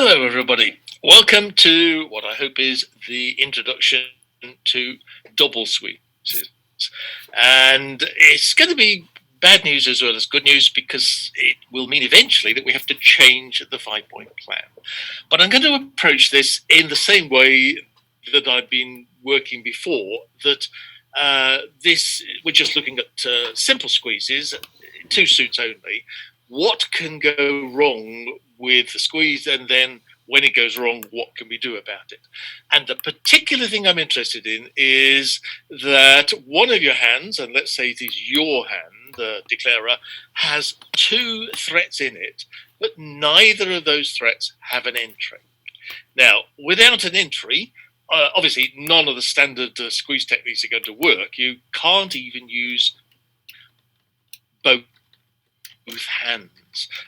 Hello, everybody. Welcome to what I hope is the introduction to double squeezes. And it's going to be bad news as well as good news because it will mean eventually that we have to change the 5 point plan. But I'm going to approach this in the same way that I've been working before, that this we're just looking at simple squeezes, 2 suits only. What can go wrong with the squeeze, and then when it goes wrong, what can we do about it? And the particular thing I'm interested in is that one of your hands, and let's say it is your hand, the declarer, has 2 threats in it, but neither of those threats have an entry. Now, without an entry, obviously none of the standard squeeze techniques are going to work. You can't even use both hands.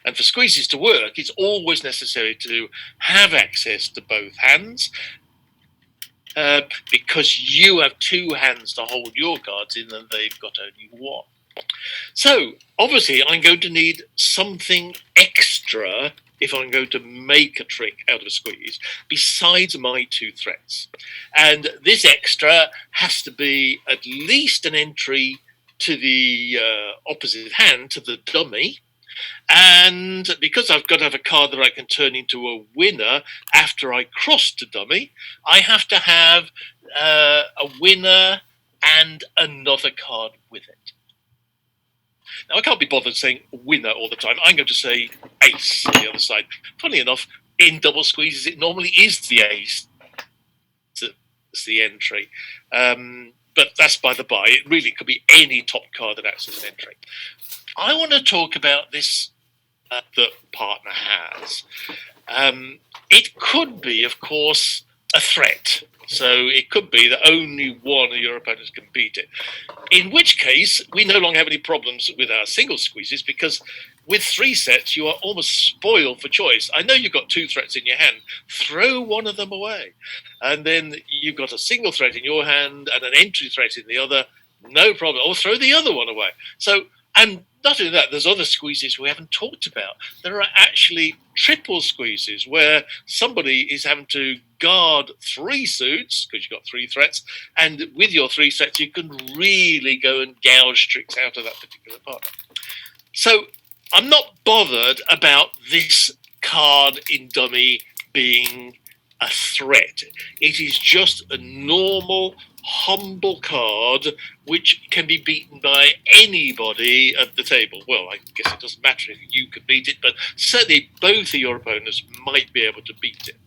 And for squeezes to work, it's always necessary to have access to both hands because you have 2 hands to hold your cards in and they've got only one. So obviously I'm going to need something extra if I'm going to make a trick out of a squeeze besides my 2 threats. And this extra has to be at least an entry to the opposite hand, to the dummy. And because I've got to have a card that I can turn into a winner after I cross to dummy, I have to have a winner and another card with it. Now, I can't be bothered saying winner all the time. I'm going to say ace on the other side. Funny enough, in double squeezes, it normally is the ace that's the entry. But that's by the by. It really could be any top card that acts as an entry. I want to talk about this that partner has. It could be, of course, a threat. So it could be that only one of your opponents can beat it. In which case, we no longer have any problems with our single squeezes because with 3 sets, you are almost spoiled for choice. I know you've got 2 threats in your hand. Throw one of them away. And then you've got a single threat in your hand and an entry threat in the other. No problem. Or throw the other one away. So, and not only that, there's other squeezes we haven't talked about. There are actually triple squeezes where somebody is having to guard 3 suits because you've got 3 threats, and with your 3 sets you can really go and gouge tricks out of that particular partner. So I'm not bothered about this card in dummy being a threat. It is just a normal, humble card which can be beaten by anybody at the table. Well, I guess it doesn't matter if you can beat it, but certainly both of your opponents might be able to beat it.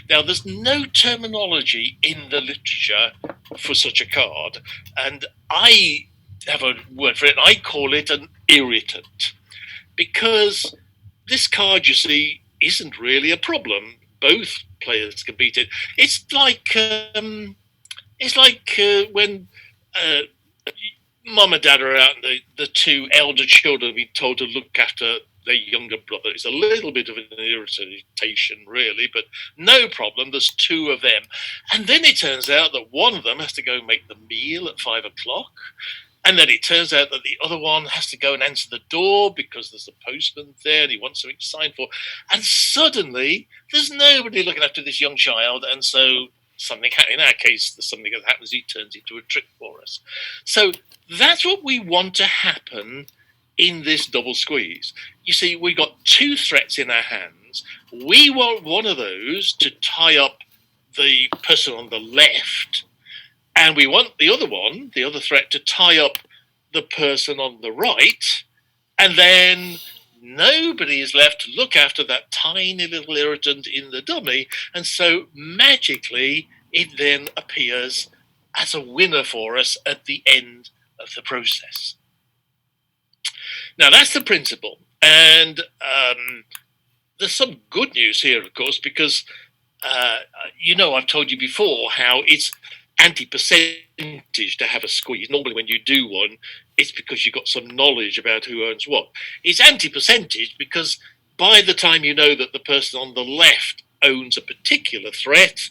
Now, there's no terminology in the literature for such a card, and I have a word for it. I call it an irritant, because this card, you see, isn't really a problem. Both players can beat it. It's like when mum and dad are out and the 2 elder children have been told to look after their younger brother. It's a little bit of an irritation, really, but no problem. There's 2 of them. And then it turns out that one of them has to go make the meal at 5 o'clock. And then it turns out that the other one has to go and answer the door because there's a postman there and he wants something signed for. And suddenly, there's nobody looking after this young child. And so something, in our case, something that happens, he turns into a trick for us. So that's what we want to happen in this double squeeze. You see, we've got 2 threats in our hands. We want one of those to tie up the person on the left, and we want the other one, the other threat, to tie up the person on the right, and then nobody is left to look after that tiny little irritant in the dummy, and so magically it then appears as a winner for us at the end of the process. Now, that's the principle, and there's some good news here, of course, because I've told you before how it's anti-percentage to have a squeeze. Normally when you do one, it's because you've got some knowledge about who owns what. It's anti-percentage because by the time you know that the person on the left owns a particular threat,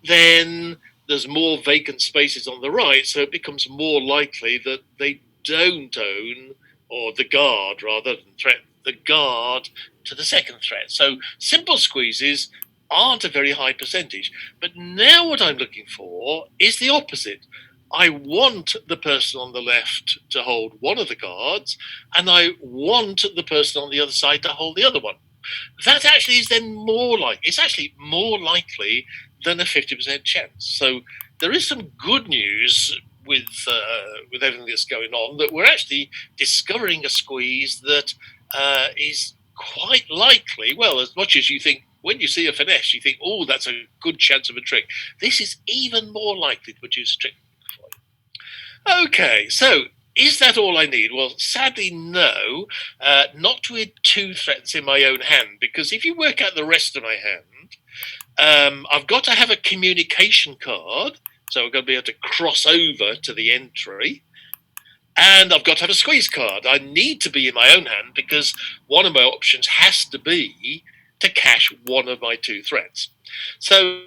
then there's more vacant spaces on the right, so it becomes more likely that they don't own, or the guard rather than threat, the guard to the second threat. So simple squeezes aren't a very high percentage. But now what I'm looking for is the opposite. I want the person on the left to hold one of the cards, and I want the person on the other side to hold the other one. That actually is then it's actually more likely than a 50% chance. So there is some good news with everything that's going on, that we're actually discovering a squeeze that is quite likely. Well, as much as you think when you see a finesse, you think, oh, that's a good chance of a trick. This is even more likely to produce a trick for you. Okay, so is that all I need? Well, sadly, no. Not with two threats in my own hand, because if you work out the rest of my hand, I've got to have a communication card, so I'm going to be able to cross over to the entry. And I've got to have a squeeze card. I need to be in my own hand because one of my options has to be to cash one of my two threats. So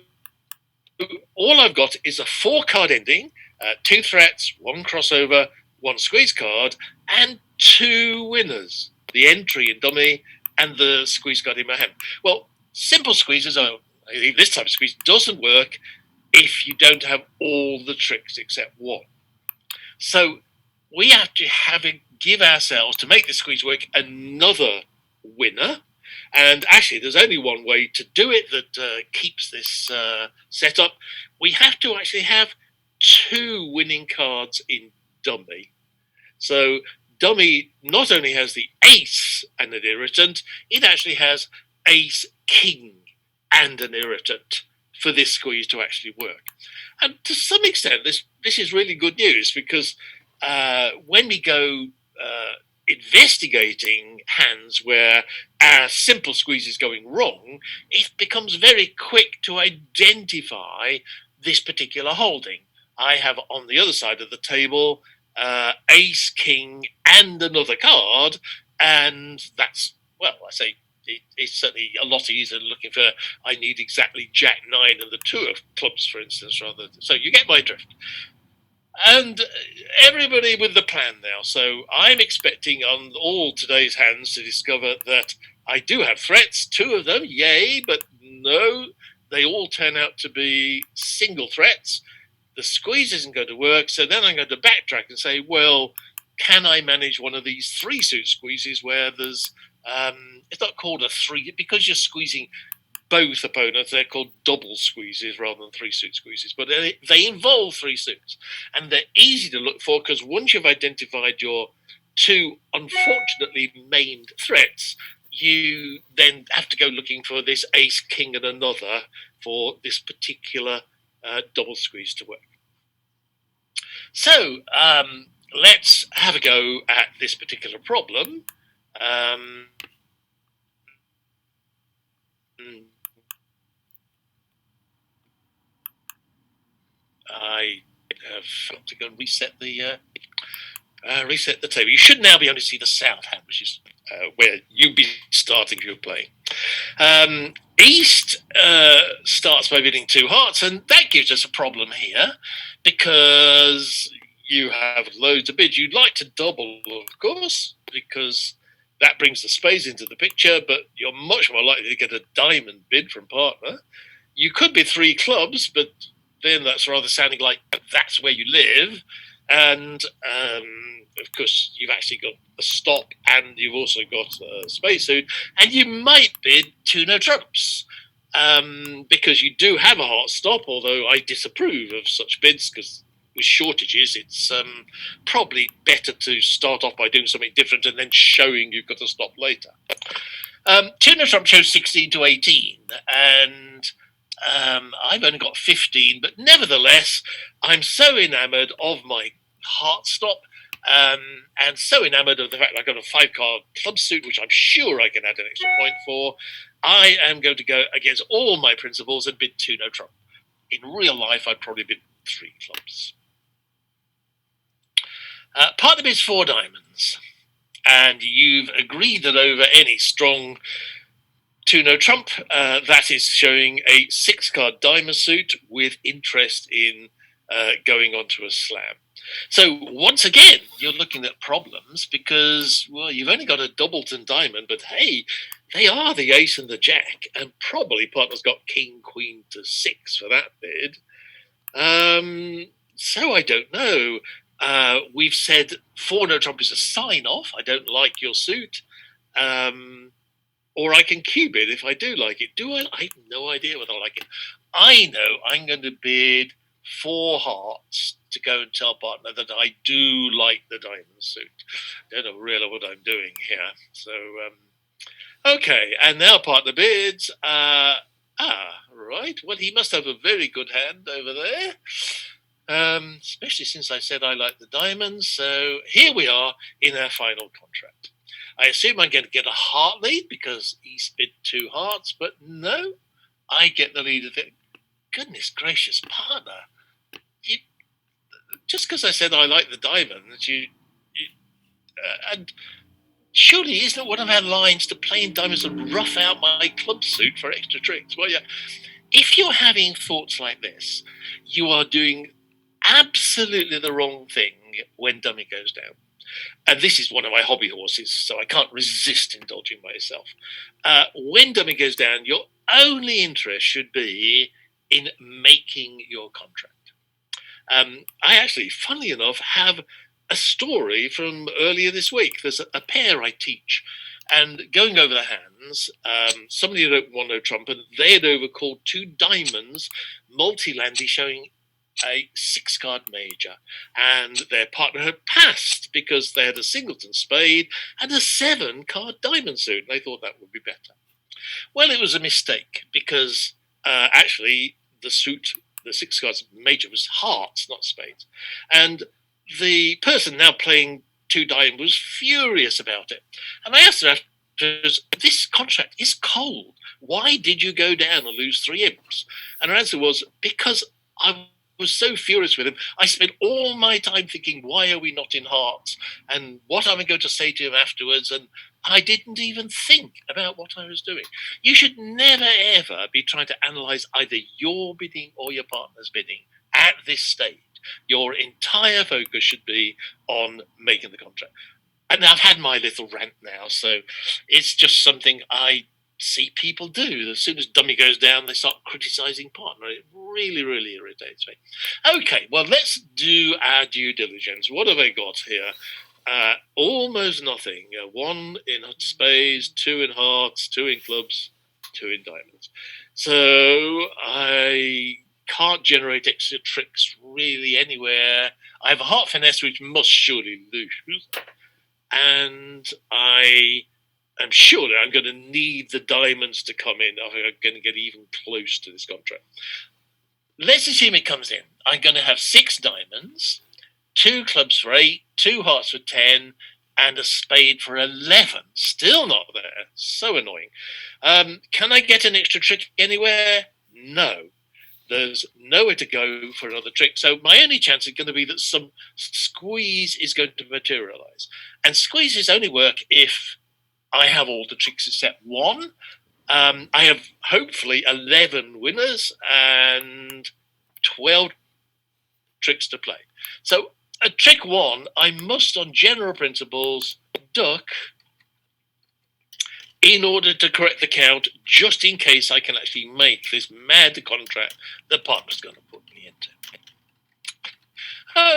all I've got is a 4-card ending, two threats, one crossover, one squeeze card, and two winners, the entry in dummy and the squeeze card in my hand. Well, simple squeezes are, this type of squeeze doesn't work if you don't have all the tricks except one. So we have to give ourselves, to make the squeeze work, another winner. And actually, there's only one way to do it that keeps this set up. We have to actually have two winning cards in dummy. So dummy not only has the ace and an irritant, it actually has ace, king, and an irritant for this squeeze to actually work. And to some extent, this is really good news, because when we go investigating hands where our simple squeeze is going wrong, it becomes very quick to identify this particular holding. I have on the other side of the table ace, king, and another card, and that's, well, I say it's certainly a lot easier than looking for, I need exactly jack, nine, and the two of clubs, for instance, rather. So you get my drift. And everybody with the plan now. So I'm expecting on all today's hands to discover that I do have threats, two of them, yay, but no, they all turn out to be single threats. The squeeze isn't going to work, so then I'm going to backtrack and say, well, can I manage one of these 3-suit squeezes where there's, it's not called a 3, because you're squeezing both opponents, they're called double squeezes rather than 3-suit squeezes, but they involve 3 suits, and they're easy to look for, because once you've identified your two unfortunately maimed threats, you then have to go looking for this ace, king, and another for this particular double squeeze to work. So let's have a go at this particular problem. I have to go and reset the table. You should now be able to see the south hand, which is where you'd be starting if you're playing. East starts by bidding 2 hearts, and that gives us a problem here, because you have loads of bids. You'd like to double, of course, because that brings the spades into the picture, but you're much more likely to get a diamond bid from partner. You could bid 3 clubs, but then that's rather sounding like that's where you live. And of course, you've actually got a stop, and you've also got a space suit, and you might bid 2 no trumps, because you do have a heart stop, although I disapprove of such bids, because with shortages, it's probably better to start off by doing something different and then showing you've got a stop later. 2 no trump shows 16 to 18, and I've only got 15, but nevertheless, I'm so enamoured of my heart stop, and so enamoured of the fact that I've got a 5-card club suit, which I'm sure I can add an extra point for. I am going to go against all my principles and bid 2 no trump. In real life, I'd probably bid 3 clubs. Partner bids 4 diamonds, and you've agreed that over any strong 2 no trump, that is showing a 6-card diamond suit with interest in going on to a slam. So once again, you're looking at problems because, well, you've only got a doubleton diamond, but hey, they are the ace and the jack, and probably partner's got king, queen to six for that bid. So I don't know. We've said four no trump is a sign off. I don't like your suit. Or I can cube it if I do like it. Do I? I have no idea whether I like it. I know I'm going to bid four hearts to go and tell partner that I do like the diamond suit. Don't know really what I'm doing here. So, okay, and now partner bids. Right. Well, he must have a very good hand over there. Especially since I said I like the diamonds. So here we are in our final contract. I assume I'm going to get a heart lead because he's bid two hearts, but no, I get the lead of it. Goodness gracious, partner. Just because I said I like the diamonds, and surely isn't it one of our lines to play in diamonds and rough out my club suit for extra tricks? Well, yeah. If you're having thoughts like this, you are doing absolutely the wrong thing when dummy goes down. And this is one of my hobby horses, so I can't resist indulging myself. When dummy goes down, your only interest should be in making your contract. I actually, funnily enough, have a story from earlier this week. There's a pair I teach, and going over the hands, somebody had opened one no trump, and they had overcalled two diamonds, multi-landy, showing a 6-card major, and their partner had passed because they had a singleton spade and a 7-card diamond suit. They thought that would be better. Well, it was a mistake because actually the suit, the 6 cards major, was hearts, not spades, and the person now playing two diamond was furious about it. And I asked her afterwards, this contract is cold. Why did you go down and lose 3 imps? And her answer was, because I was so furious with him. I spent all my time thinking, why are we not in hearts? And what am I going to say to him afterwards? And I didn't even think about what I was doing. You should never, ever be trying to analyze either your bidding or your partner's bidding at this stage. Your entire focus should be on making the contract. And I've had my little rant now, so it's just something I see people do. As soon as dummy goes down, they start criticizing partner. It really, really irritates me. Okay, well, let's do our due diligence. What have I got here? Almost nothing. 1 in spades, 2 in hearts, 2 in clubs, 2 in diamonds. So I can't generate extra tricks really anywhere. I have a heart finesse, which must surely lose. And I am sure that I'm going to need the diamonds to come in. I'm going to get even close to this contract. Let's assume it comes in. I'm going to have 6 diamonds, 2 clubs for 8, 2 hearts for 10, and a spade for 11. Still not there. So annoying. Can I get an extra trick anywhere? No. There's nowhere to go for another trick. So my only chance is going to be that some squeeze is going to materialize. And squeezes only work if I have all the tricks except 1. I have hopefully 11 winners and 12 tricks to play. So at trick 1, I must, on general principles, duck in order to correct the count, just in case I can actually make this mad contract the partner's going to put me into.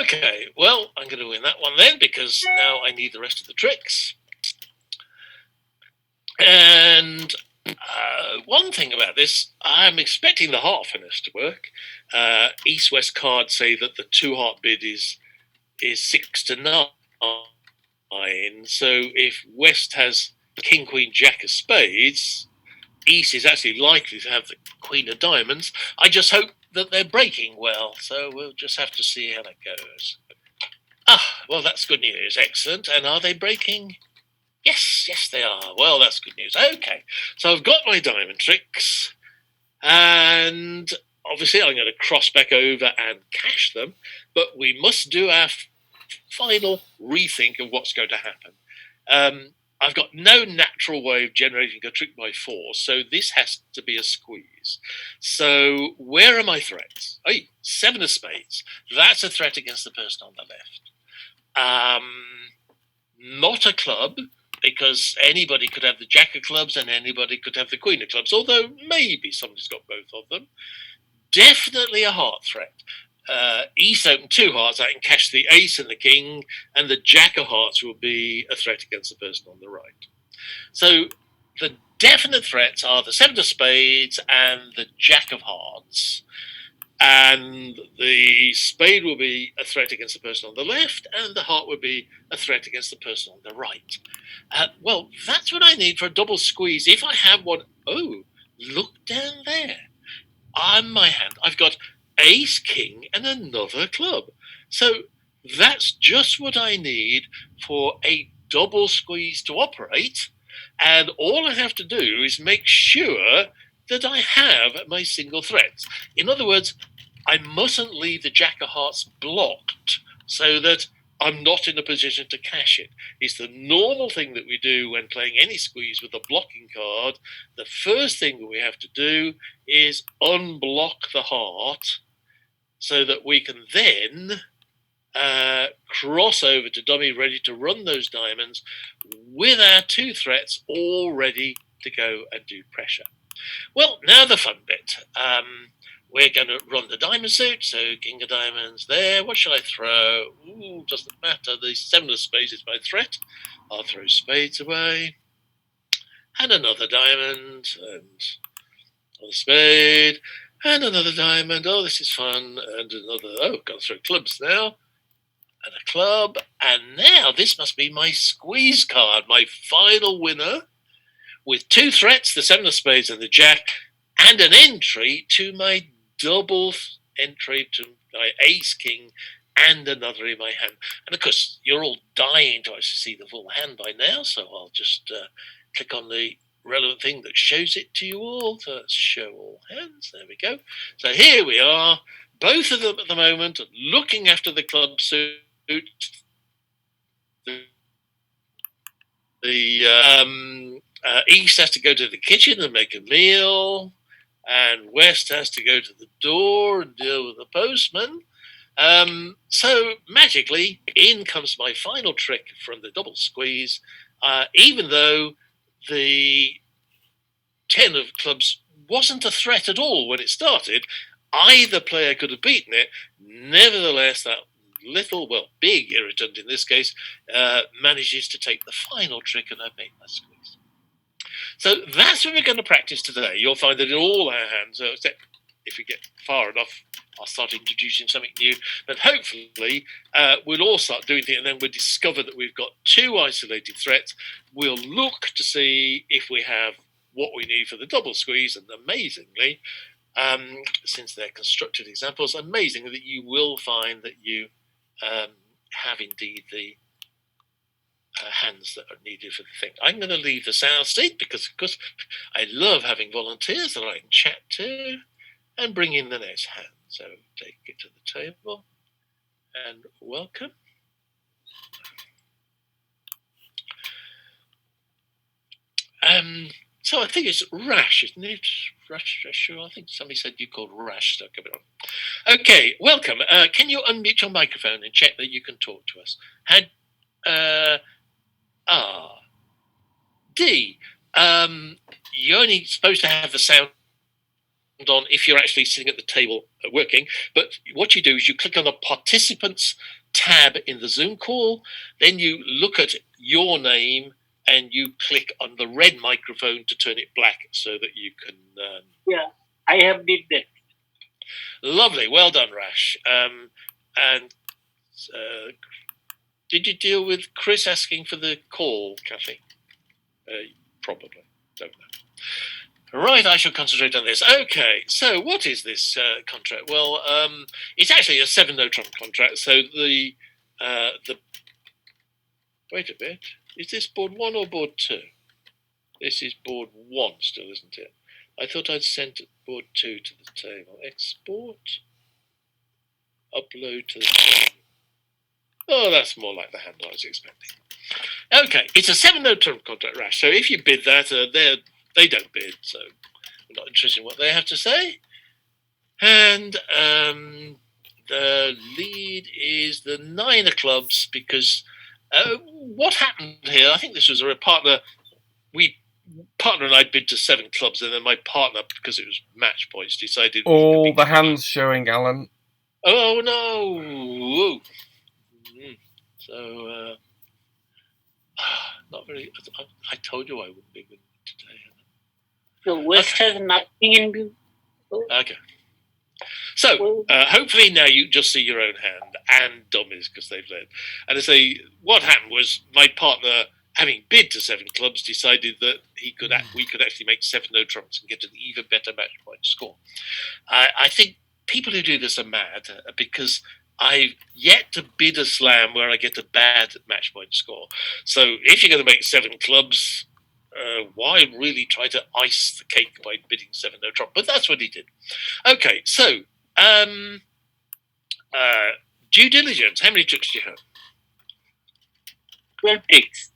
Okay, well, I'm going to win that one then, because now I need the rest of the tricks. And one thing about this, I'm expecting the heart finesse to work. East-West cards say that the 2-heart bid is 6 to 9. So if West has King, Queen, Jack of spades, East is actually likely to have the Queen of diamonds. I just hope that they're breaking well, so we'll just have to see how that goes. Well, that's good news. Excellent. And are they breaking? Yes, they are. Well, that's good news. Okay, so I've got my diamond tricks, and obviously I'm going to cross back over and cash them, but we must do our final rethink of what's going to happen. I've got no natural way of generating a trick by force, so this has to be a squeeze. So where are my threats? Hey, 7 of spades. That's a threat against the person on the left. Not a club, because anybody could have the jack of clubs and anybody could have the queen of clubs, although maybe somebody's got both of them. Definitely a heart threat. Ace open 2 hearts, I can cash the ace and the king, and the jack of hearts will be a threat against the person on the right. So the definite threats are the 7 of spades and the jack of hearts. And the spade will be a threat against the person on the left, and the heart will be a threat against the person on the right. Well, that's what I need for a double squeeze. If I have one, oh, look down there. On my hand, I've got ace, king, and another club. So that's just what I need for a double squeeze to operate. And all I have to do is make sure that I have my single threats. In other words, I mustn't leave the jack of hearts blocked so that I'm not in a position to cash it. It's the normal thing that we do when playing any squeeze with a blocking card. The first thing that we have to do is unblock the heart so that we can then cross over to dummy ready to run those diamonds with our 2 threats all ready to go and do pressure. Well, now the fun bit. We're going to run the diamond suit, so king of diamonds there. What shall I throw? Ooh, doesn't matter. The 7 of spades is my threat. I'll throw spades away. And another diamond, and another spade, and another diamond. Oh, this is fun. And another, oh, got to throw clubs now. And a club. And now this must be my squeeze card, my final winner, with 2 threats, the 7 of spades and the jack, and an entry to my double entry to my ace, king, and another in my hand. And of course, you're all dying to actually see the full hand by now, so I'll just click on the relevant thing that shows it to you all to show all hands. There we go. So here we are, both of them at the moment, looking after the club suit. The East has to go to the kitchen and make a meal, and West has to go to the door and deal with the postman. So magically, in comes my final trick from the double squeeze, even though the 10 of clubs wasn't a threat at all when it started. Either player could have beaten it. Nevertheless, that little, well, big irritant in this case, manages to take the final trick, and I make my squeeze. So that's what we're going to practice today. You'll find that in all our hands, except if we get far enough, I'll start introducing something new. But hopefully, we'll all start doing things, and then we'll discover that we've got 2 isolated threats. We'll look to see if we have what we need for the double squeeze, and amazingly, since they're constructed examples, amazingly that you will find that you have indeed the hands that are needed for the thing. I'm going to leave the sound state because, of course, I love having volunteers that I can chat to, and bring in the next hand. So take it to the table and welcome. So I think it's Rash, isn't it? Rash, I think somebody said you called Rash. So okay, welcome. Can you unmute your microphone and check that you can talk to us? D. You're only supposed to have the sound on if you're actually sitting at the table working. But what you do is you click on the participants tab in the Zoom call, then you look at your name and you click on the red microphone to turn it black so that you can. Yeah, I have did that. Lovely, well done, Rash. And did you deal with Chris asking for the call, Kathy? Probably, don't know. Right, I shall concentrate on this. Okay, so what is this contract? Well, it's actually a 7 no trump contract. So the wait a bit. Is this board 1 or board 2? This is board 1 still, isn't it? I thought I'd sent board 2 to the table. Export, upload to the table. Oh, that's more like the hand I was expecting. Okay, it's a 7-no trump contract, Rash. So if you bid that, they don't bid, so we're not interested in what they have to say. And the lead is the 9 of clubs because what happened here? I think this was a partner. Partner and I bid to 7 clubs, and then my partner, because it was match points, decided all the hands showing, Alan. Oh no! So not very. I told you I wouldn't be winning today. So West has nothing in view. Okay. So hopefully now you just see your own hand and dummies because they've led. And I say what happened was my partner, having bid to 7 clubs, decided that we could actually make 7-no trumps and get an even better match point score. I think people who do this are mad because I've yet to bid a slam where I get a bad match point score. So if you're going to make 7 clubs, why really try to ice the cake by bidding 7-no trump? But that's what he did. Okay, so due diligence. How many tricks do you have? 12 tricks.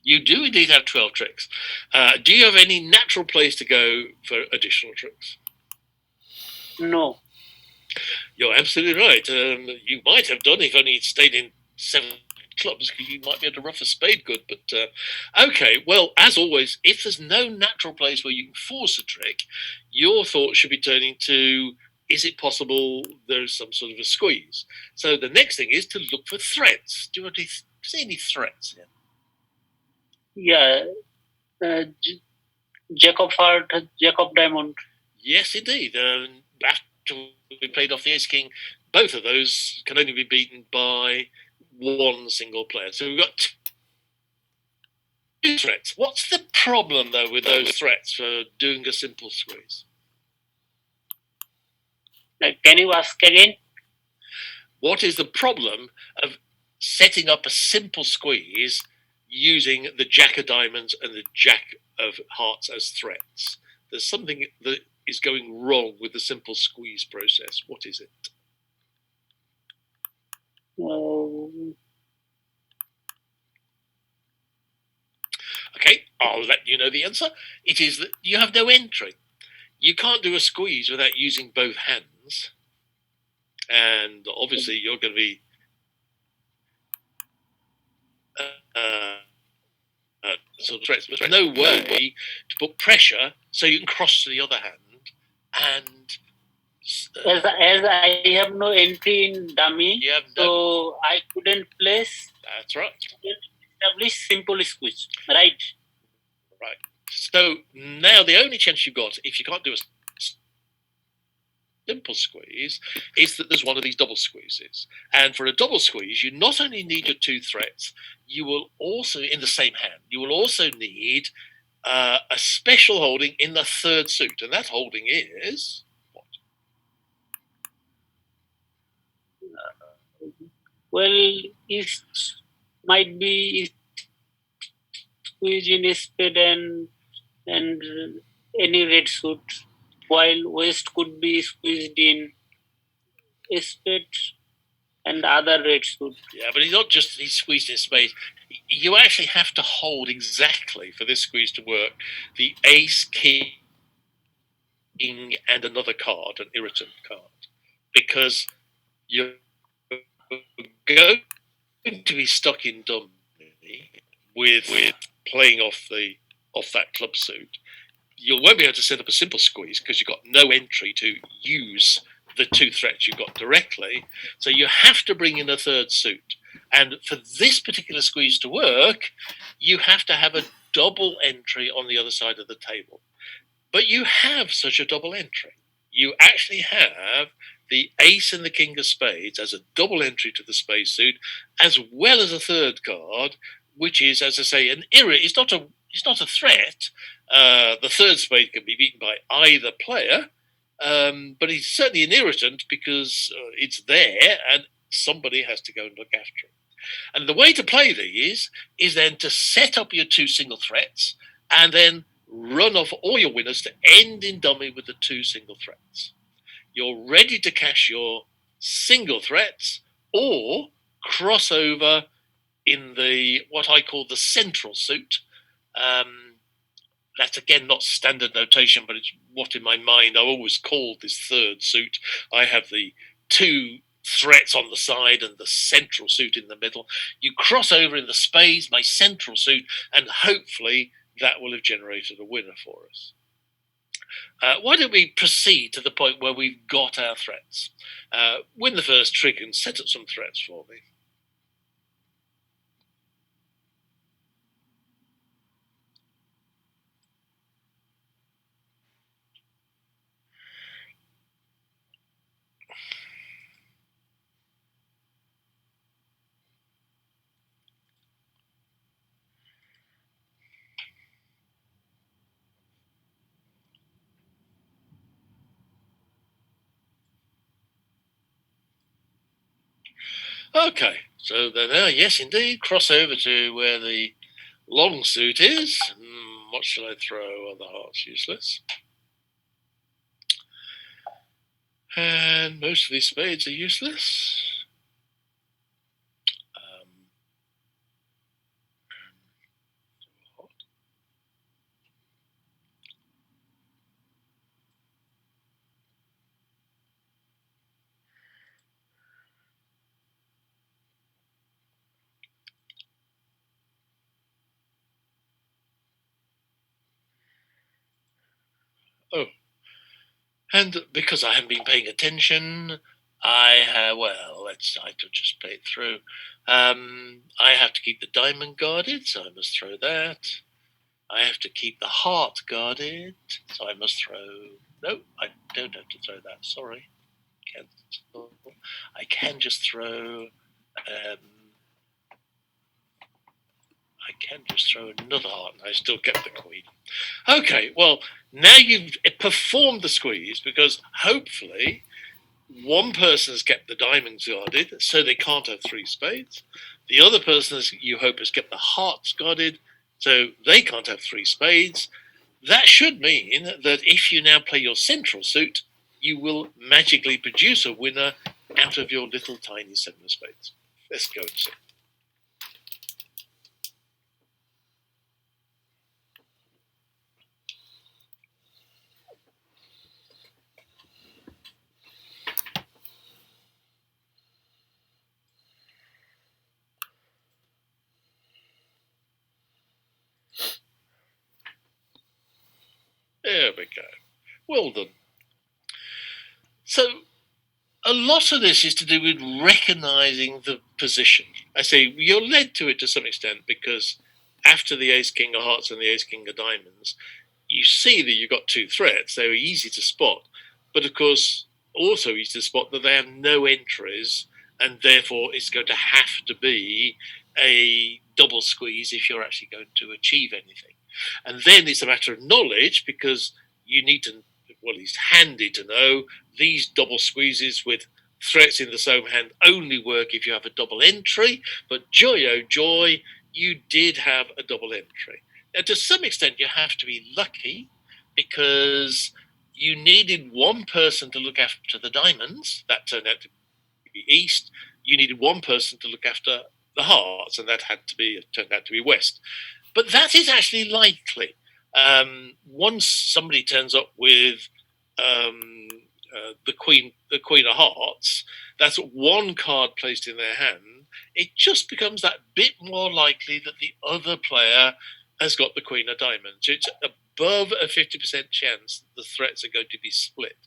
You do indeed have 12 tricks. Do you have any natural place to go for additional tricks? No. You're absolutely right. You might have done if only you'd stayed in 7 clubs, because you might be able to rough a spade good. But okay, well, as always, if there's no natural place where you can force a trick, your thoughts should be turning to, is it possible there's some sort of a squeeze? So the next thing is to look for threats. Do you see any threats here? Yeah. Jack of Heart, Jack of Diamond. Yes, indeed. After we played off the Ace King, both of those can only be beaten by one single player. So we've got 2 threats. What's the problem, though, with those threats for doing a simple squeeze? Can you ask again? What is the problem of setting up a simple squeeze using the Jack of Diamonds and the Jack of Hearts as threats? There's something that is going wrong with the simple squeeze process. What is it? Okay, I'll let you know the answer. It is that you have no entry. You can't do a squeeze without using both hands. And obviously you're going to be sort of threats, but there's no way to put pressure so you can cross to the other hand. And as I have no entry in dummy, so I couldn't place. That's right. Establish simple squeeze, right? Right. So now the only chance you've got, if you can't do a simple squeeze, is that there's one of these double squeezes. And for a double squeeze, you not only need your 2 threats, you will also, in the same hand, you will also need a special holding in the 3rd suit. And that holding is what? Well, it might be squeeze in spade and any red suit, while West could be squeezed in spade and other red suit. Yeah, but he's squeezed in spade. You actually have to hold exactly, for this squeeze to work, the Ace, King, and another card, an irritant card, because you're going to be stuck in dummy with playing off that club suit. You won't be able to set up a simple squeeze because you've got no entry to use the 2 threats you've got directly. So you have to bring in a 3rd suit. And for this particular squeeze to work, you have to have a double entry on the other side of the table. But you have such a double entry. You actually have the Ace and the King of Spades as a double entry to the spade suit, as well as a 3rd card, which is, as I say, an irritant. It's not a threat. The 3rd spade can be beaten by either player, but it's certainly an irritant because it's there and somebody has to go and look after it. And the way to play these is then to set up your 2 single threats and then run off all your winners to end in dummy with the 2 single threats. You're ready to cash your single threats or cross over in what I call the central suit. That's again not standard notation, but it's what in my mind I've always called this third suit. I have the two threats on the side and the central suit in the middle. You cross over in the spades, my central suit, and hopefully that will have generated a winner for us. Why don't we proceed to the point where we've got our threats? Win the first trick and set up some threats for me. Okay, so there, yes, indeed. Cross over to where the long suit is. What shall I throw? Oh, the heart's useless. And most of these spades are useless. Oh, and because I haven't been paying attention, I could just play it through. I have to keep the diamond guarded, so I must throw that. I have to keep the heart guarded, so I must throw. No, I don't have to throw that. Sorry, cancel. I can just throw. I can just throw another heart, and I still get the queen. Okay, well, now you've performed the squeeze, because hopefully one person has kept the diamonds guarded, so they can't have three spades. The other person, you hope, has kept the hearts guarded, so they can't have three spades. That should mean that if you now play your central suit, you will magically produce a winner out of your little tiny seven of spades. Let's go and see. There we go. Well done. So a lot of this is to do with recognizing the position. I say you're led to it to some extent because after the ace king of hearts and the ace king of diamonds, you see that you've got two threats. They're easy to spot, but of course also easy to spot that they have no entries, and therefore it's going to have to be a double squeeze if you're actually going to achieve anything. And then it's a matter of knowledge, because you need to, well, it's handy to know these double squeezes with threats in the same hand only work if you have a double entry. But joy, oh joy, you did have a double entry. Now, to some extent, you have to be lucky, because you needed one person to look after the diamonds. That turned out to be east. You needed one person to look after the hearts, and that turned out to be west. But that is actually likely. Once somebody turns up with the queen of hearts, that's one card placed in their hand. It just becomes that bit more likely that the other player has got the queen of diamonds. It's above a 50% chance that the threats are going to be split.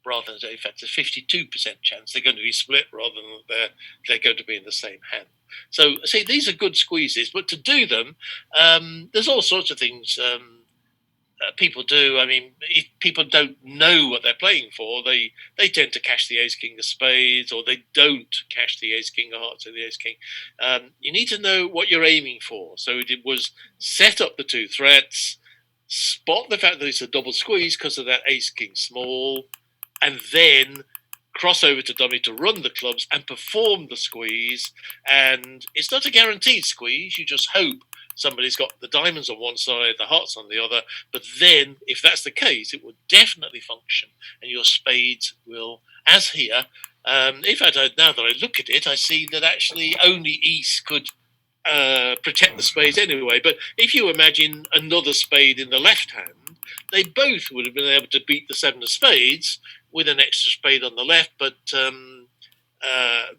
Rather than, in fact, a 52% chance they're going to be split rather than they're going to be in the same hand. So, see, these are good squeezes, but to do them, there's all sorts of things people do. I mean, if people don't know what they're playing for, they tend to cash the ace king of spades, or they don't cash the ace king of hearts or the ace king. You need to know what you're aiming for. So it was set up the two threats, spot the fact that it's a double squeeze because of that ace king small, and then cross over to dummy to run the clubs and perform the squeeze. And it's not a guaranteed squeeze. You just hope somebody's got the diamonds on one side, the hearts on the other. But then, if that's the case, it will definitely function, and your spades will, as here. In fact, now that I look at it, I see that actually only East could protect the spades anyway. But if you imagine another spade in the left hand, they both would have been able to beat the 7 of spades with an extra spade on the left, but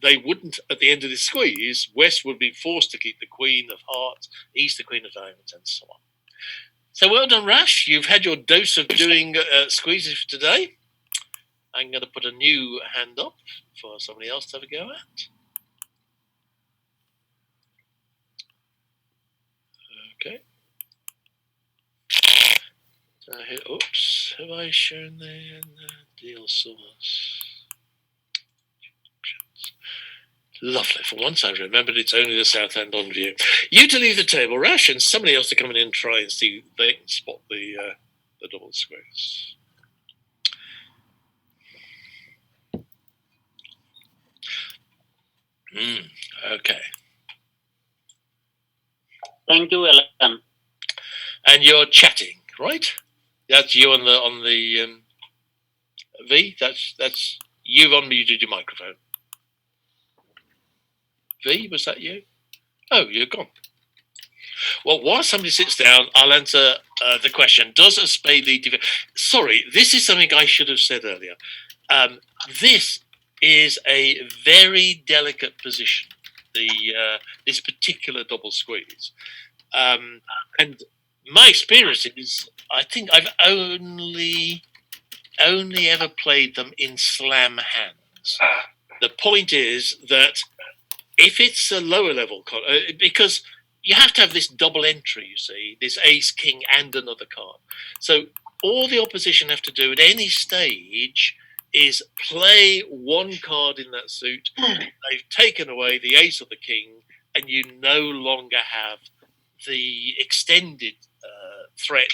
they wouldn't at the end of the squeeze. West would be forced to keep the queen of hearts, East the queen of diamonds, and so on. So well done, Rash. You've had your dose of doing squeezes for today. I'm going to put a new hand up for somebody else to have a go at. Okay. Oops, have I shown the deal source? Lovely. For once I remembered it's only the south end on view. You to leave the table, Rash, and somebody else to come in and try and see if they can spot the double squares. Okay. Thank you, Alan. And you're chatting, right? That's you on the V. That's you've unmuted your microphone. V, was that you? Oh, you're gone. Well, while somebody sits down, I'll answer the question. Does a spade lead to... Sorry, this is something I should have said earlier. This is a very delicate position, this particular double squeeze. And my experience is, I think I've only ever played them in slam hands. The point is that if it's a lower level, because you have to have this double entry, you see, this ace, king, and another card. So all the opposition have to do at any stage is play one card in that suit. They've taken away the ace or the king, and you no longer have the extended threat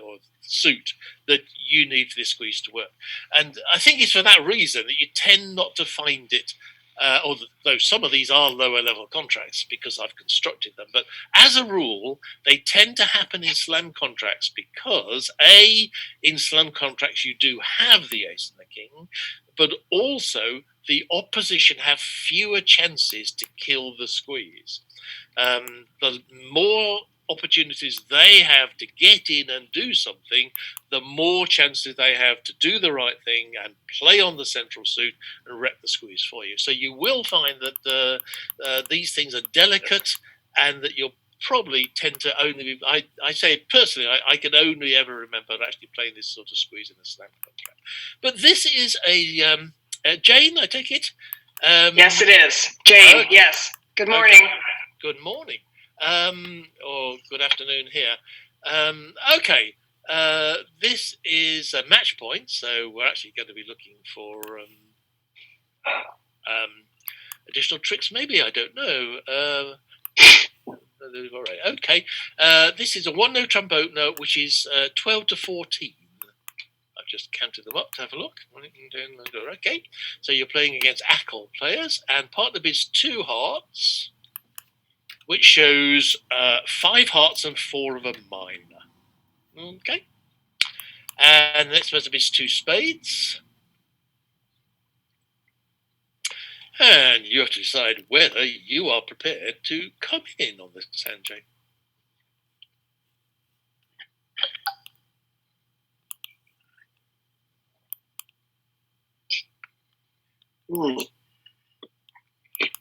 or suit that you need for this squeeze to work. And I think it's for that reason that you tend not to find it, although some of these are lower level contracts because I've constructed them. But as a rule, they tend to happen in slam contracts because, A, in slam contracts you do have the ace and the king, but also the opposition have fewer chances to kill the squeeze. The more opportunities they have to get in and do something, the more chances they have to do the right thing and play on the central suit and rep the squeeze for you. So you will find that these things are delicate, and that you'll probably tend to only be, I say personally, I can only ever remember actually playing this sort of squeeze in a slam contract. But this is a Jane, I take it? Yes, it is. Jane, yes. Good morning. Okay. Good morning. Or good afternoon here. Okay, this is a match point, so we're actually going to be looking for additional tricks, maybe, I don't know. All right, okay. This is a 1-no trump opener, which is 12 to 14. I've just counted them up to have a look. Okay, so you're playing against ACL players, and partner bids 2 hearts, which shows 5 hearts and 4 of a minor. Okay. And next person is 2 spades. And you have to decide whether you are prepared to come in on this hand, Jane.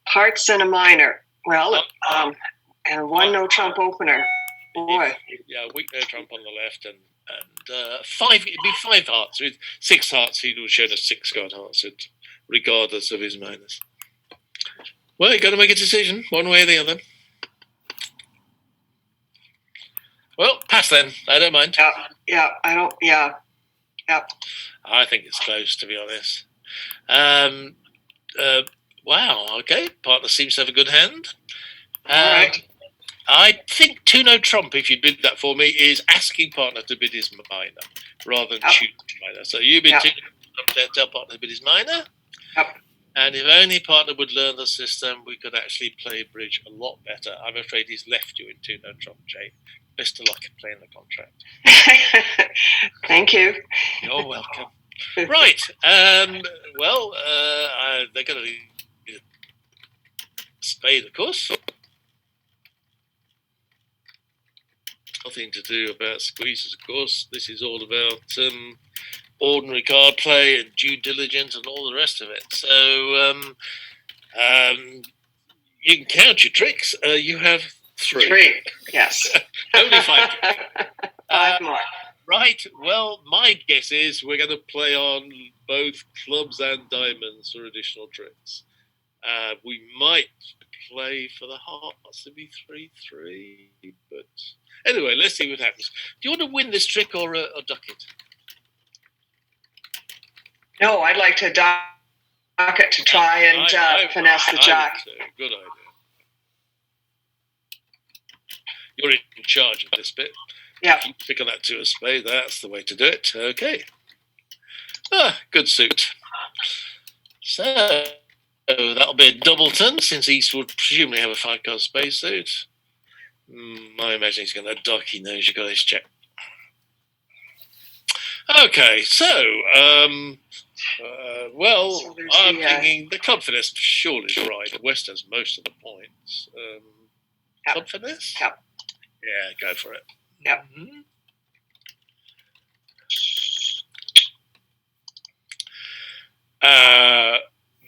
Hearts and a minor. Well, and 1-no trump opener. Boy. Yeah, weak no trump on the left, and 5. It'd be 5 hearts. With 6 hearts, he would have shown a 6-card heart suit, regardless of his minors. Well, you've got to make a decision, one way or the other. Well, pass then. I don't mind. Yeah, I don't. Yeah. I think it's close, to be honest. Wow. Okay, partner seems to have a good hand. All right. I think 2-no trump, if you bid that for me, is asking partner to bid his minor rather than choosing minor. So you bid 2-no trump, tell partner to bid his minor. Yep. And if only partner would learn the system, we could actually play bridge a lot better. I'm afraid he's left you in 2-no trump, Jay. Best of luck in playing the contract. Thank you. You're welcome. Right. Well, they're going to need a spade, of course. Nothing to do about squeezes, of course. This is all about ordinary card play and due diligence and all the rest of it. So you can count your tricks. You have 3. 3, yes. Only 5. 5 more. Right. Well, my guess is we're going to play on both clubs and diamonds for additional tricks. We might play for the hearts to be 3-3, but anyway, let's see what happens. Do you want to win this trick or duck it? No, I'd like to dock it to try and finesse the jack. Good idea. You're in charge of this bit. Yeah. If you pick on that 2 of spade, that's the way to do it. Okay. Good suit. So that'll be a doubleton, since East would presumably have a 5-card spade suit. I imagine he's going to duck. He knows you've got his check. Okay, so, I'm thinking the club finesse surely is right. West has most of the points. Club finesse? Yep. Yeah, go for it. Yep. Mm-hmm.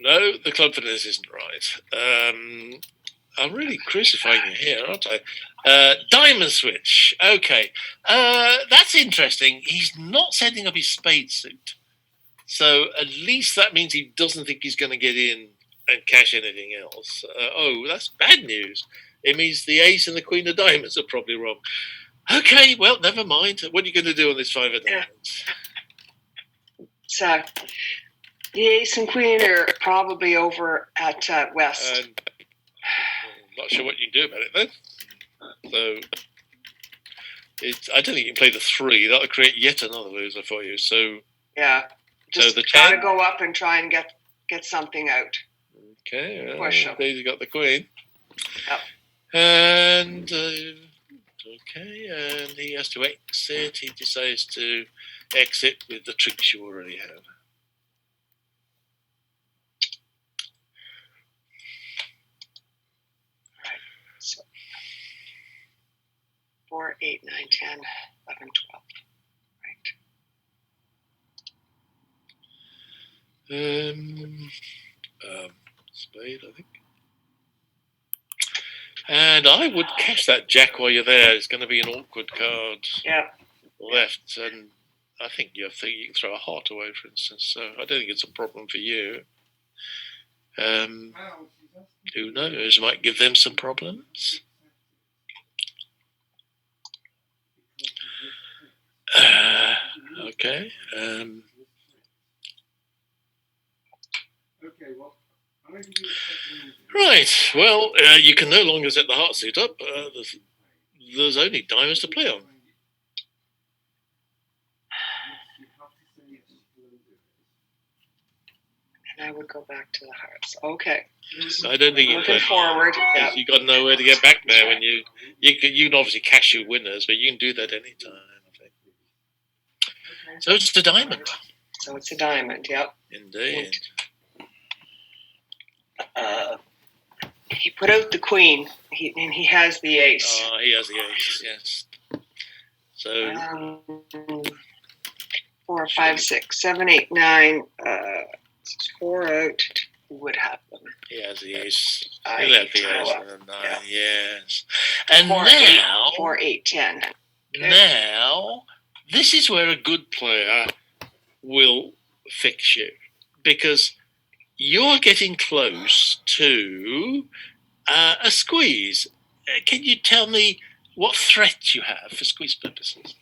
No, the club finesse isn't right. I'm really crucifying you here, aren't I? Diamond switch. Okay. That's interesting. He's not setting up his spade suit. So at least that means he doesn't think he's going to get in and cash anything else. That's bad news. It means the ace and the queen of diamonds are probably wrong. Okay, well, never mind. What are you going to do on this 5 of diamonds? So the ace and queen are probably over at West. I'm not sure what you can do about it then. So I don't think you can play the 3. That'll create yet another loser for you. So yeah, just try to go up and try and get something out. Okay, Push him. He's got the queen. Yep. And and he has to exit. He decides to exit with the tricks you already have. Right. So 4, 8, 9, 10, 11, 12. Right. Spade, I think. And I would cash that jack while you're there. It's going to be an awkward card. Yeah. Left, and I think you can throw a heart away, for instance. So I don't think it's a problem for you. Who knows? Might give them some problems. Okay. Right. Well, you can no longer set the heart suit up. There's only diamonds to play on. And I would go back to the hearts. Okay. I don't think looking forward. Yeah. You got nowhere to get back there when you can obviously cash your winners, but you can do that anytime. I think. So it's a diamond. So it's a diamond. Yep. Indeed. He put out the queen, and he has the ace. Oh, he has the ace, yes. So 4, 5, 6, 7, 8, 9. 4 out. Who would have them? He has the ace. He'll have the I ace know. and the 9, yes. And 4, now, 4, 8, 10. Okay. Now, this is where a good player will fix you, because you're getting close to a squeeze. Can you tell me what threat you have for squeeze purposes?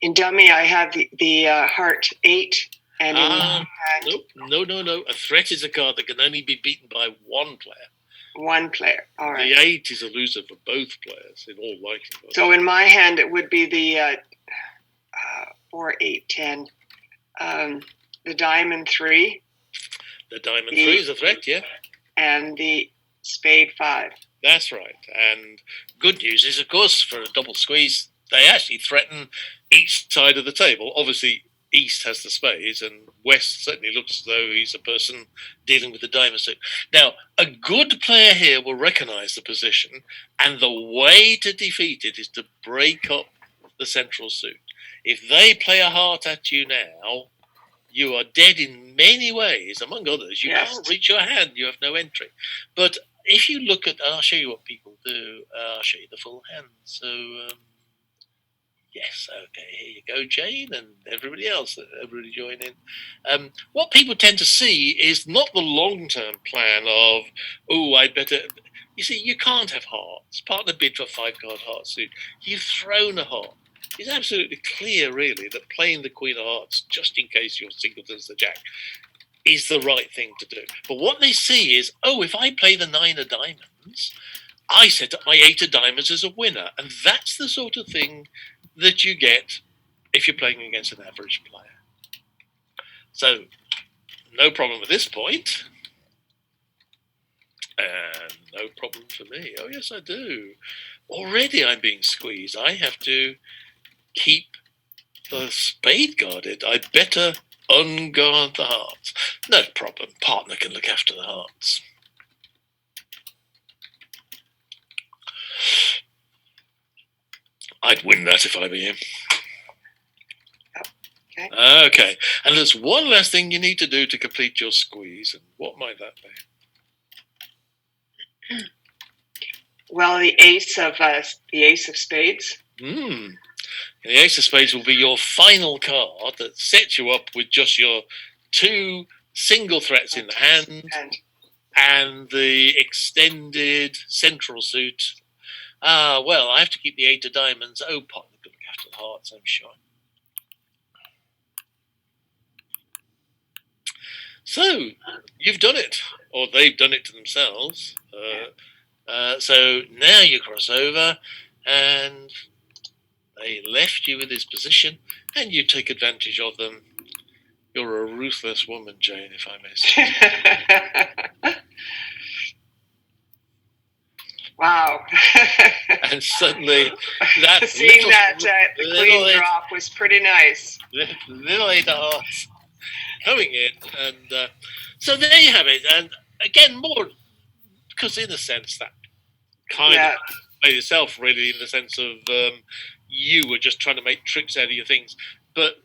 In dummy, I have the heart 8. And No. A threat is a card that can only be beaten by one player. One player. All right. The 8 is a loser for both players, in all likelihood. So in my hand, it would be the 4, 8, 10. the diamond 3. The diamond 3 is a threat, yeah. And the spade 5. That's right. And good news is, of course, for a double squeeze, they actually threaten each side of the table. Obviously, East has the spades, and West certainly looks as though he's a person dealing with the diamond suit. Now, a good player here will recognise the position, and the way to defeat it is to break up the central suit. If they play a heart at you now, you are dead in many ways. Among others, you can't reach your hand. You have no entry. But if you look at, I'll show you what people do. I'll show you the full hand. So, yes, okay, here you go, Jane, and everybody else, everybody join in. What people tend to see is not the long-term plan of, oh, I better. You see, you can't have hearts. Partner bid for 5-card heart suit. You've thrown a heart. It's absolutely clear, really, that playing the Queen of Hearts, just in case your singleton's the Jack, is the right thing to do. But what they see is, oh, if I play the 9 of diamonds, I set up my 8 of diamonds as a winner. And that's the sort of thing that you get if you're playing against an average player. So, no problem at this point. And no problem for me. Oh, yes, I do. Already I'm being squeezed. I have to keep the spade guarded. I better unguard the hearts. No problem. Partner can look after the hearts. I'd win that if I were him. Okay. And there's one last thing you need to do to complete your squeeze. And what might that be? Well, the ace of spades. The ace of spades will be your final card that sets you up with just your 2 single threats in the hand and the extended central suit. Well, I have to keep the 8 of diamonds. Oh, partner can look after the hearts, I'm sure. So, you've done it, or they've done it to themselves. So now you cross over, and they left you with this position, and you take advantage of them. You're a ruthless woman, Jane, if I may say. Wow. And suddenly, seeing the queen drop was pretty nice. Little 8 of hearts coming in, and so there you have it. And again, more because in a sense that kind of played itself, really, in the sense of you were just trying to make tricks out of your things. But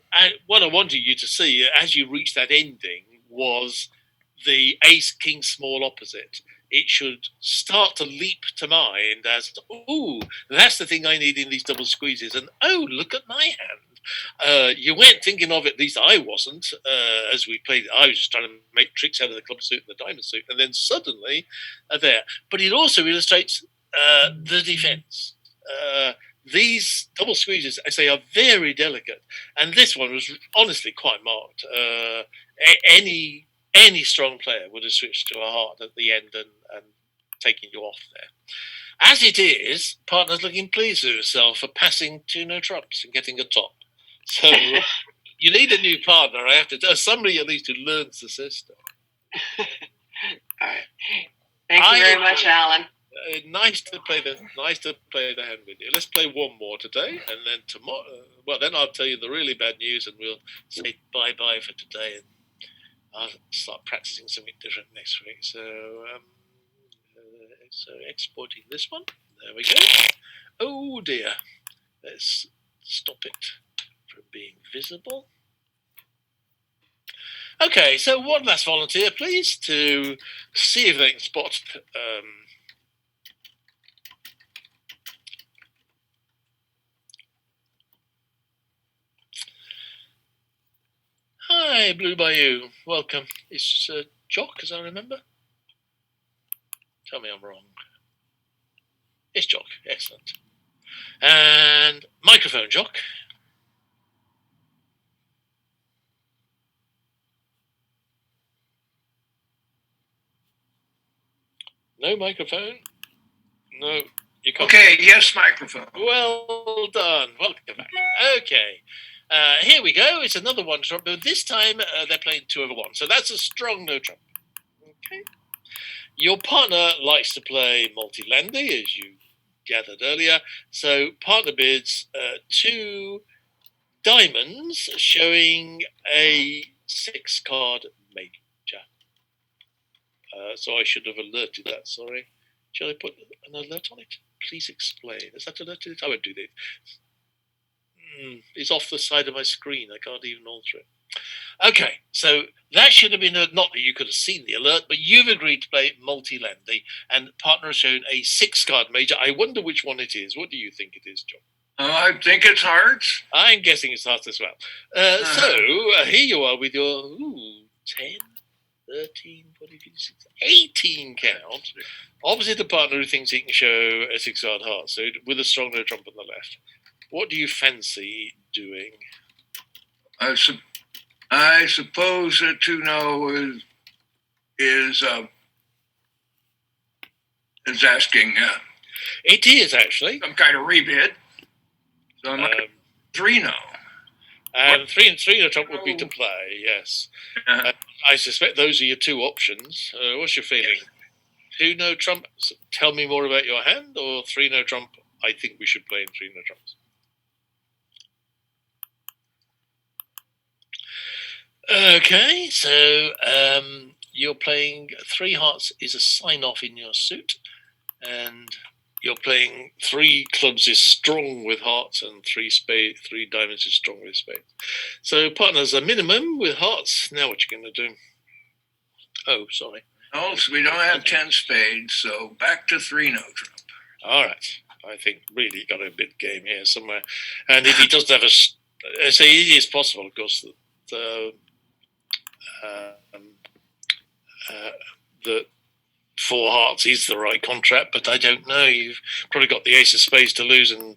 what I wanted you to see as you reached that ending was the ace king small opposite. It should start to leap to mind as, ooh, that's the thing I need in these double squeezes. And, oh, look at my hand. You weren't thinking of it, at least I wasn't, as we played. I was just trying to make tricks out of the club suit and the diamond suit. And then suddenly, there. But it also illustrates the defense. These double squeezes, I say, are very delicate. And this one was honestly quite marked. Any strong player would have switched to a heart at the end and taken you off there. As it is, partner's looking pleased with herself for passing 2 no trumps and getting a top. So you need a new partner. I have to tell somebody at least who learns the system. All right. Thank you very much, Alan. Nice to play the hand with you. Let's play one more today, and then tomorrow. Well, then I'll tell you the really bad news, and we'll say bye for today, and I'll start practicing something different next week. So, so exporting this one. There we go. Oh dear. Let's stop it from being visible. Okay, so one last volunteer, please, to see if they can spot. Hi, Blue Bayou. Welcome. It's Jock, as I remember. Tell me I'm wrong. It's Jock. Excellent. And microphone, Jock. No microphone? No, you can't. Okay, yes, microphone. Well done. Welcome back. Okay. Here we go. It's another one trump, but this time they're playing 2 over 1. So that's a strong no trump. Okay. Your partner likes to play multi-landy, as you gathered earlier. So partner bids 2 diamonds, showing a 6-card major. So I should have alerted that. Sorry. Shall I put an alert on it? Please explain. Is that alerted? I won't do this. It's off the side of my screen. I can't even alter it. Okay, so that should have been not that you could have seen the alert, but you've agreed to play multi-landy, and partner has shown a 6-card major. I wonder which one it is. What do you think it is, John? I think it's hearts. I'm guessing it's hearts as well. So here you are with your 10, 13, 14, 15, 16, 18 count. Opposite the partner who thinks he can show a 6-card heart suit with a strong no trump on the left. What do you fancy doing? I suppose that 2-no is asking. It is actually some kind of rebid. So I'm 3-no. And 3 no trump would be to play. Yes. I suspect those are your 2 options. What's your feeling? 2 no trump. Tell me more about your hand, or 3 no trump. I think we should play in 3 no trumps. Okay, so you're playing 3 hearts is a sign-off in your suit, and you're playing 3 clubs is strong with hearts, and 3 diamonds is strong with spades. So partners a minimum with hearts. Now what you going to do? Oh, sorry. No, so we don't have 10 spades, so back to 3 no trump. All right. I think really got a big game here somewhere. And if he doesn't have a... So it is possible, of course, that the 4 hearts is the right contract, but I don't know. You've probably got the ace of spades to lose, and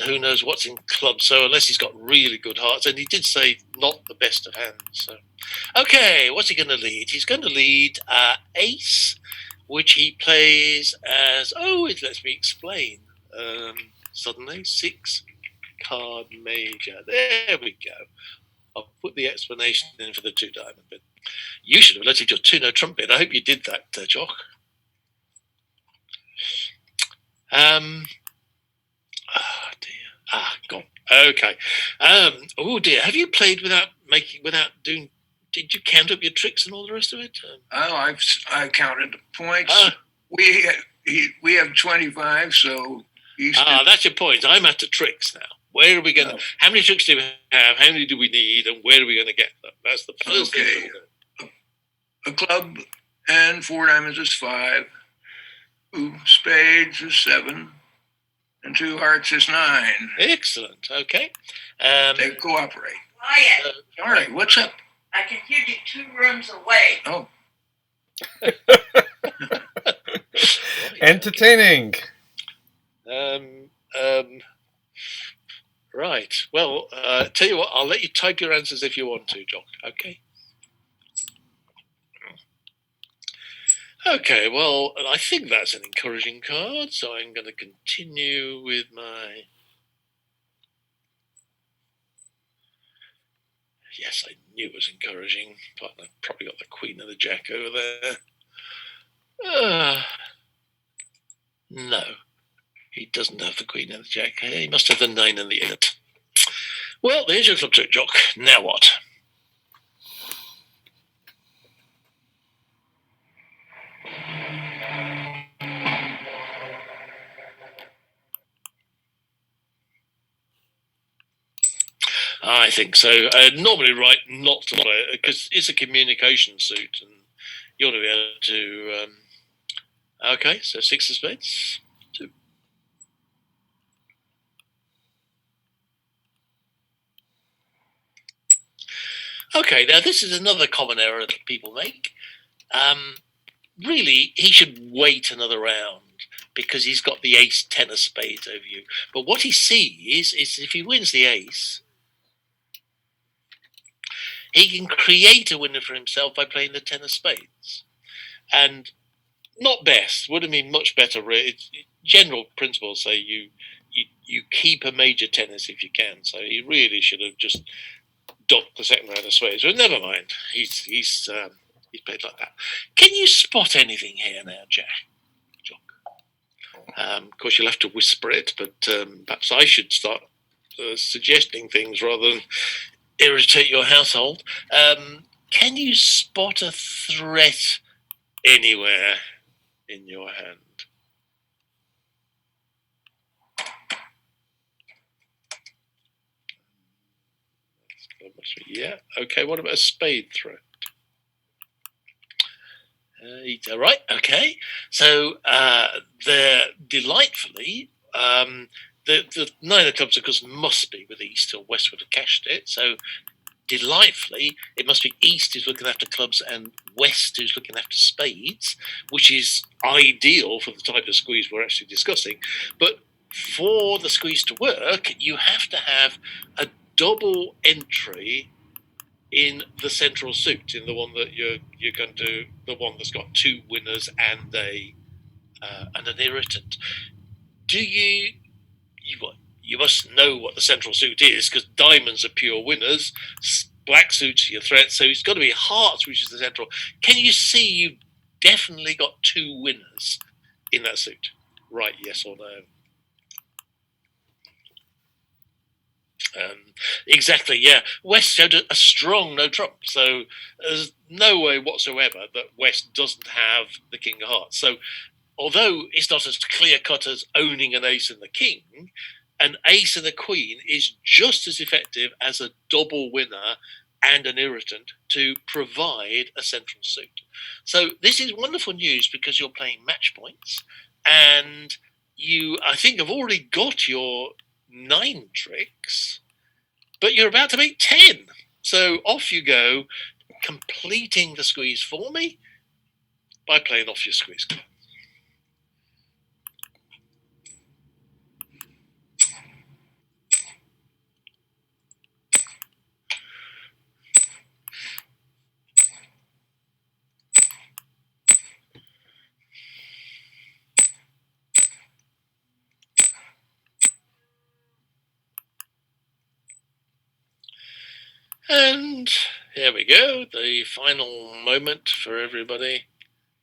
who knows what's in club. So unless he's got really good hearts, and he did say not the best of hands. So, okay, what's he going to lead? He's going to lead ace, which he plays as, it lets me explain. Suddenly, 6-card major. There we go. I'll put the explanation in for the 2 diamond bid. You should have alerted your 2 no trump bid. I hope you did that, Jock. Oh dear. Gone. Okay. Oh dear. Have you played without doing? Did you count up your tricks and all the rest of it? I counted the points. We have 25, so that's your point. I'm at the tricks now. Where are we going to? How many tricks do we have? How many do we need? And where are we going to get them? That's the first thing. A club and 4 diamonds is 5. 2 spades is 7. And 2 hearts is 9. Excellent. Okay. They cooperate. Quiet. All right. What's up? I can hear you 2 rooms away. Oh. Entertaining. Right. Well, tell you what, I'll let you type your answers if you want to, Jock. Okay. Okay, well, I think that's an encouraging card, so I'm going to continue with my... Yes, I knew it was encouraging, but I probably got the queen and the jack over there. No, he doesn't have the queen and the jack. He must have the 9 and the 8. Well, there's your club trick, Jock. Now what? I think so. Normally, right, not to play it because it's a communication suit, and you ought to be able to. Okay, so 6 of spades, 2. Okay, now this is another common error that people make. Really, he should wait another round because he's got the ace 10 of spades over you. But what he sees is if he wins the ace, he can create a winner for himself by playing the 10 of spades. And not best, would have been much better. General principles say you you keep a major tennis if you can. So he really should have just docked the second round of Swedish. But never mind. He's played like that. Can you spot anything here now, Jack? Of course, you'll have to whisper it, but perhaps I should start suggesting things rather than irritate your household. Can you spot a threat anywhere in your hand? Yeah. Okay. What about a spade threat? Right. Okay. So they're delightfully. The nine of clubs, of course, must be with East, or West would have cashed it. So delightfully, it must be East who's looking after clubs and West who's looking after spades, which is ideal for the type of squeeze we're actually discussing. But for the squeeze to work, you have to have a double entry in the central suit, in the one that you're going to, the one that's got two winners and an irritant. Do you must know what the central suit is, because diamonds are pure winners, black suits are your threats, so it's got to be hearts, which is the central. Can you see you've definitely got two winners in that suit? Right, yes or no? Exactly, yeah. West showed a strong no trump, so there's no way whatsoever that West doesn't have the king of hearts. So although it's not as clear cut as owning an ace and the king, an ace and a queen is just as effective as a double winner and an irritant to provide a central suit. So this is wonderful news, because you're playing match points, and you, I think, have already got your 9 tricks, but you're about to make 10. So off you go, completing the squeeze for me by playing off your squeeze card. And here we go, the final moment for everybody.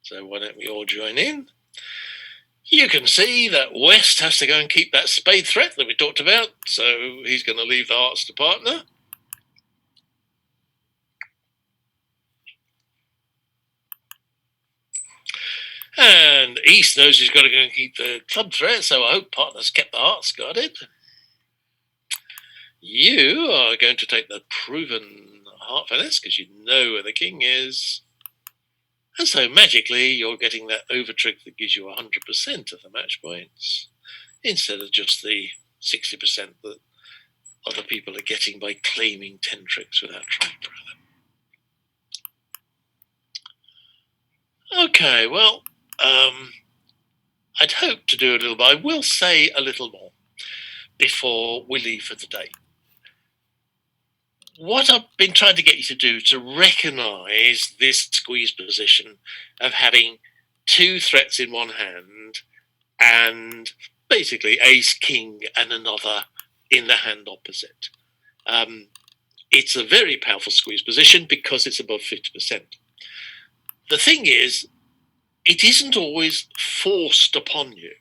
So why don't we all join in? You can see that West has to go and keep that spade threat that we talked about, so he's going to leave the hearts to partner. And East knows he's got to go and keep the club threat, so I hope partner's kept the hearts guarded. You are going to take the proven heart finesse, because you know where the king is. And so magically, you're getting that over trick that gives you 100% of the match points, instead of just the 60% that other people are getting by claiming 10 tricks without trying for them. Okay, well, I'd hope to do a little, but I will say a little more before we leave for the day. What I've been trying to get you to do to recognise this squeeze position of having 2 threats in one hand and basically ace, king, and another in the hand opposite. It's a very powerful squeeze position because it's above 50%. The thing is, it isn't always forced upon you.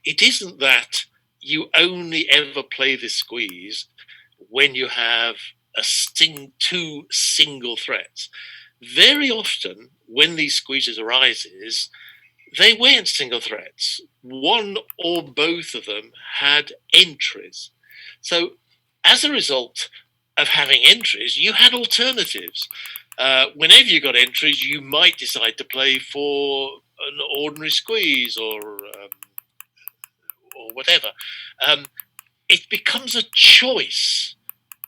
It isn't that you only ever play this squeeze when you have two single threats. Very often, when these squeezes arises, they weren't single threats. One or both of them had entries. So as a result of having entries, you had alternatives. Whenever you got entries, you might decide to play for an ordinary squeeze or whatever. It becomes a choice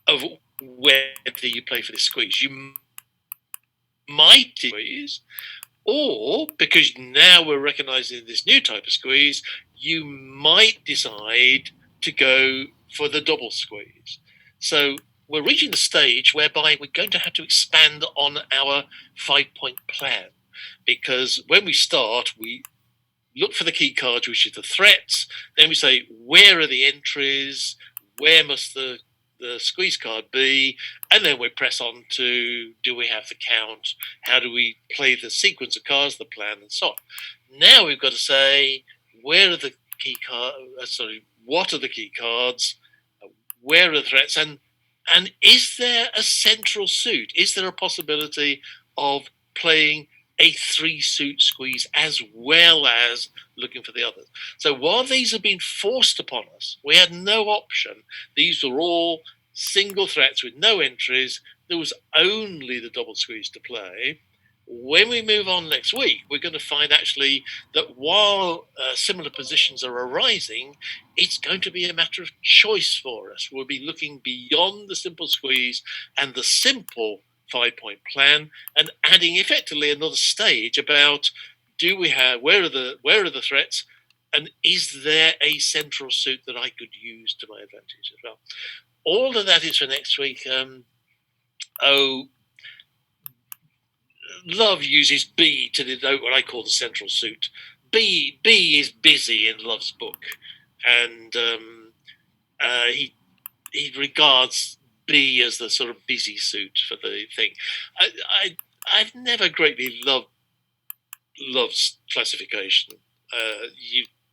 of whether you play for the squeeze. You might squeeze, or because now we're recognizing this new type of squeeze, you might decide to go for the double squeeze. So we're reaching the stage whereby we're going to have to expand on our 5-point plan, because when we start, we look for the key cards, which is the threats. Then we say, where are the entries? Where must the squeeze card be? And then we press on to, do we have the count? How do we play the sequence of cards, the plan, and so on. Now we've got to say, where are the key cards? What are the key cards? Where are the threats? And is there a central suit? Is there a possibility of playing a 3-suit squeeze as well as looking for the others? So while these have been forced upon us, we had no option. These were all single threats with no entries. There was only the double squeeze to play. When we move on next week, we're going to find actually that while similar positions are arising, it's going to be a matter of choice for us. We'll be looking beyond the simple squeeze and the simple 5-point plan and adding effectively another stage about, where are the threats, and is there a central suit that I could use to my advantage as well? All of that is for next week. Love uses B to denote what I call the central suit. B is busy in Love's book, and he regards B as the sort of busy suit for the thing. I've never greatly loved Love's classification.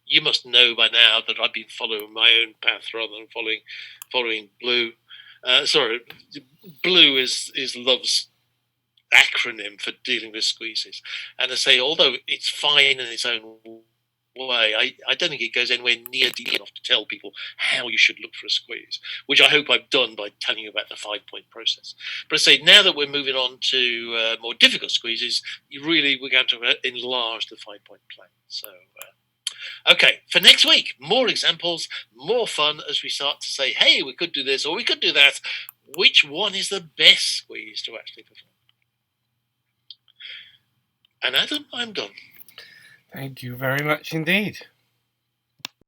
You must know by now that I've been following my own path rather than following Blue. Blue is Love's acronym for dealing with squeezes. And I say, although it's fine in its own way, I don't think it goes anywhere near deep enough to tell people how you should look for a squeeze, which I hope I've done by telling you about the 5-point process. But I say, now that we're moving on to more difficult squeezes, we're going to enlarge the 5-point plan. So, okay, for next week, more examples, more fun as we start to say, hey, we could do this or we could do that. Which one is the best squeeze to actually perform? And Adam, I'm done. Thank you very much indeed.